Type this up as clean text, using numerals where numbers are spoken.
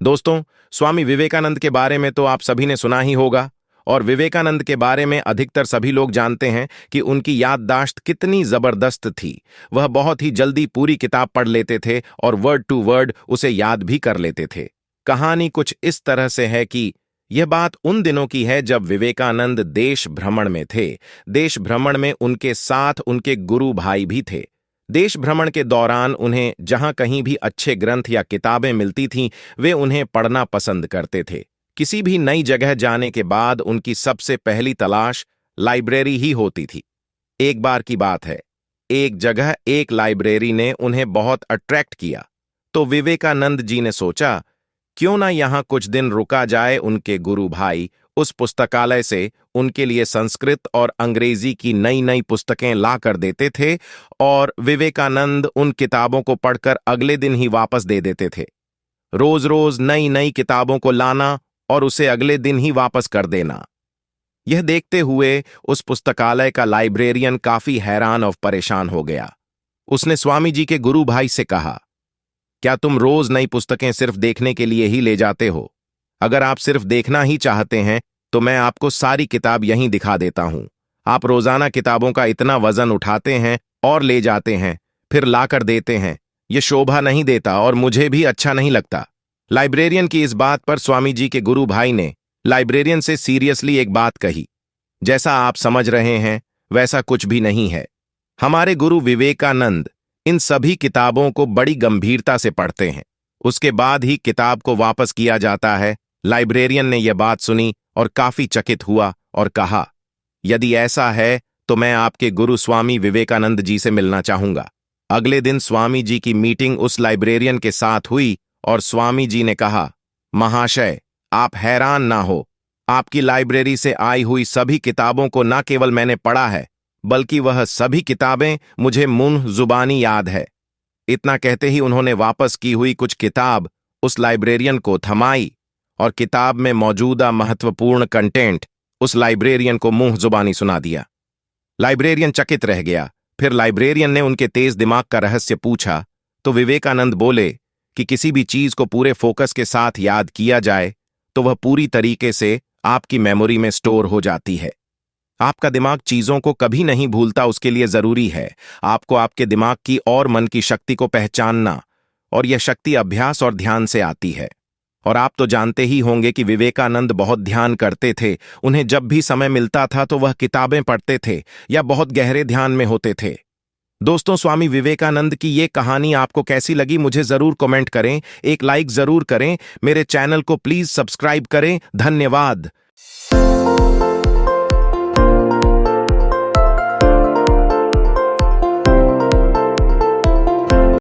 दोस्तों, स्वामी विवेकानंद के बारे में तो आप सभी ने सुना ही होगा और विवेकानंद के बारे में अधिकतर सभी लोग जानते हैं कि उनकी याददाश्त कितनी जबरदस्त थी। वह बहुत ही जल्दी पूरी किताब पढ़ लेते थे और वर्ड टू वर्ड उसे याद भी कर लेते थे। कहानी कुछ इस तरह से है कि यह बात उन दिनों की है जब विवेकानंद देश भ्रमण में थे। देश भ्रमण में उनके साथ उनके गुरु भाई भी थे। देश भ्रमण के दौरान उन्हें जहां कहीं भी अच्छे ग्रंथ या किताबें मिलती थीं, वे उन्हें पढ़ना पसंद करते थे। किसी भी नई जगह जाने के बाद उनकी सबसे पहली तलाश लाइब्रेरी ही होती थी। एक बार की बात है, एक जगह एक लाइब्रेरी ने उन्हें बहुत अट्रैक्ट किया, तो विवेकानंद जी ने सोचा, क्यों ना यहां कुछ दिन रुका जाए। उनके गुरु भाई उस पुस्तकालय से उनके लिए संस्कृत और अंग्रेजी की नई नई पुस्तकें ला कर देते थे और विवेकानंद उन किताबों को पढ़कर अगले दिन ही वापस दे देते थे। रोज रोज नई नई किताबों को लाना और उसे अगले दिन ही वापस कर देना। यह देखते हुए उस पुस्तकालय का लाइब्रेरियन काफी हैरान और परेशान हो गया। उसने स्वामी जी के गुरु भाई से कहा, क्या तुम रोज नई पुस्तकें सिर्फ देखने के लिए ही ले जाते हो? अगर आप सिर्फ देखना ही चाहते हैं तो मैं आपको सारी किताब यहीं दिखा देता हूं। आप रोजाना किताबों का इतना वजन उठाते हैं और ले जाते हैं, फिर लाकर देते हैं। यह शोभा नहीं देता और मुझे भी अच्छा नहीं लगता। लाइब्रेरियन की इस बात पर स्वामी जी के गुरु भाई ने लाइब्रेरियन से सीरियसली एक बात कही, जैसा आप समझ रहे हैं वैसा कुछ भी नहीं है। हमारे गुरु विवेकानंद इन सभी किताबों को बड़ी गंभीरता से पढ़ते हैं, उसके बाद ही किताब को वापस किया जाता है। लाइब्रेरियन ने यह बात सुनी और काफी चकित हुआ और कहा, यदि ऐसा है तो मैं आपके गुरु स्वामी विवेकानंद जी से मिलना चाहूंगा। अगले दिन स्वामी जी की मीटिंग उस लाइब्रेरियन के साथ हुई और स्वामी जी ने कहा, महाशय, आप हैरान ना हो, आपकी लाइब्रेरी से आई हुई सभी किताबों को न केवल मैंने पढ़ा है, बल्कि वह सभी किताबें मुझे मुंह जुबानी याद है। इतना कहते ही उन्होंने वापस की हुई कुछ किताब उस लाइब्रेरियन को थमाई और किताब में मौजूदा महत्वपूर्ण कंटेंट उस लाइब्रेरियन को मुंह जुबानी सुना दिया। लाइब्रेरियन चकित रह गया। फिर लाइब्रेरियन ने उनके तेज दिमाग का रहस्य पूछा तो विवेकानंद बोले कि किसी भी चीज को पूरे फोकस के साथ याद किया जाए तो वह पूरी तरीके से आपकी मेमोरी में स्टोर हो जाती है। आपका दिमाग चीजों को कभी नहीं भूलता, उसके लिए जरूरी है आपको आपके दिमाग की और मन की शक्ति को पहचानना, और यह शक्ति अभ्यास और ध्यान से आती है। और आप तो जानते ही होंगे कि विवेकानंद बहुत ध्यान करते थे। उन्हें जब भी समय मिलता था तो वह किताबें पढ़ते थे या बहुत गहरे ध्यान में होते थे। दोस्तों, स्वामी विवेकानंद की ये कहानी आपको कैसी लगी मुझे जरूर कमेंट करें, एक लाइक जरूर करें, मेरे चैनल को प्लीज सब्सक्राइब करें। धन्यवाद।